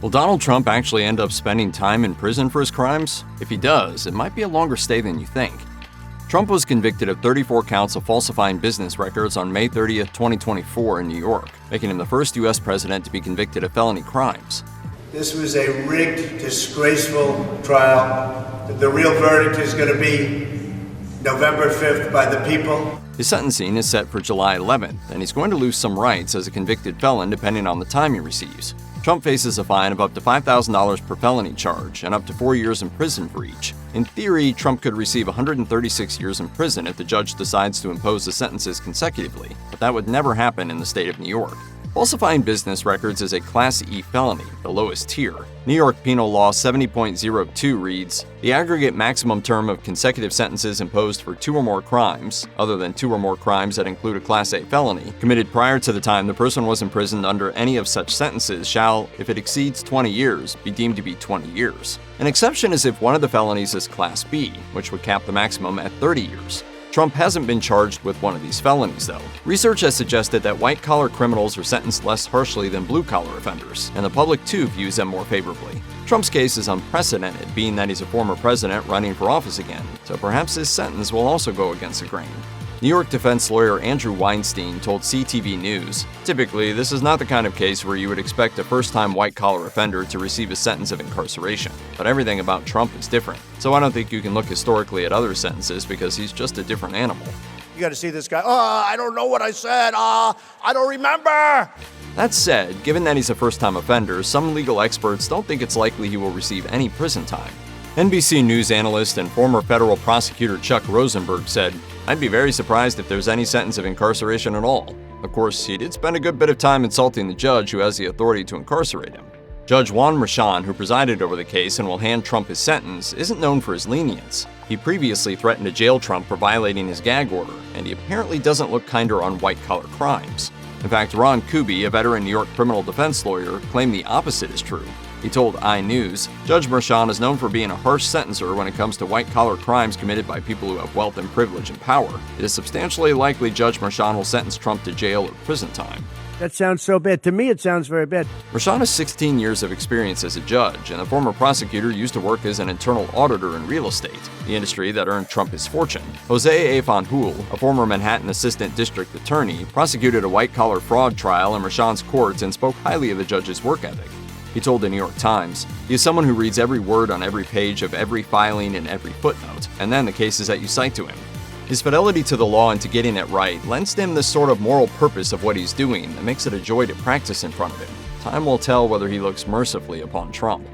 Will Donald Trump actually end up spending time in prison for his crimes? If he does, it might be a longer stay than you think. Trump was convicted of 34 counts of falsifying business records on May 30, 2024 in New York, making him the first U.S. president to be convicted of felony crimes. This was a rigged, disgraceful trial. The real verdict is going to be November 5th by the people. His sentencing is set for July 11th, and he's going to lose some rights as a convicted felon depending on the time he receives. Trump faces a fine of up to $5,000 per felony charge and up to 4 years in prison for each. In theory, Trump could receive 136 years in prison if the judge decides to impose the sentences consecutively, but that would never happen in the state of New York. Falsifying business records is a Class E felony, the lowest tier. New York Penal Law 70.02 reads, "The aggregate maximum term of consecutive sentences imposed for 2 or more crimes, other than 2 or more crimes that include a Class A felony, committed prior to the time the person was imprisoned under any of such sentences shall, if it exceeds 20 years, be deemed to be 20 years. An exception is if one of the felonies is Class B, which would cap the maximum at 30 years. Trump hasn't been charged with one of these felonies, though. Research has suggested that white-collar criminals are sentenced less harshly than blue-collar offenders, and the public too views them more favorably. Trump's case is unprecedented, being that he's a former president running for office again, so perhaps his sentence will also go against the grain. New York defense lawyer Andrew Weinstein told CTV News, "Typically, this is not the kind of case where you would expect a first-time white-collar offender to receive a sentence of incarceration. But everything about Trump is different, so I don't think you can look historically at other sentences because he's just a different animal." You got to see this guy. I don't know what I said. I don't remember. That said, given that he's a first-time offender, some legal experts don't think it's likely he will receive any prison time. NBC News analyst and former federal prosecutor Chuck Rosenberg said, "I'd be very surprised if there's any sentence of incarceration at all. Of course, he did spend a good bit of time insulting the judge who has the authority to incarcerate him." Judge Juan Merchan, who presided over the case and will hand Trump his sentence, isn't known for his lenience. He previously threatened to jail Trump for violating his gag order, and he apparently doesn't look kinder on white-collar crimes. In fact, Ron Kuby, a veteran New York criminal defense lawyer, claimed the opposite is true. He told iNews, "Judge Merchan is known for being a harsh sentencer when it comes to white-collar crimes committed by people who have wealth and privilege and power. It is substantially likely Judge Merchan will sentence Trump to jail or prison time." That sounds so bad. To me, it sounds very bad. Merchan has 16 years of experience as a judge, and the former prosecutor used to work as an internal auditor in real estate, the industry that earned Trump his fortune. Jose A. Fanjul, a former Manhattan assistant district attorney, prosecuted a white-collar fraud trial in Merchan's court and spoke highly of the judge's work ethic. He told the New York Times, "He is someone who reads every word on every page of every filing and every footnote, and then the cases that you cite to him. His fidelity to the law and to getting it right lends to him this sort of moral purpose of what he's doing that makes it a joy to practice in front of him. Time will tell whether he looks mercifully upon Trump."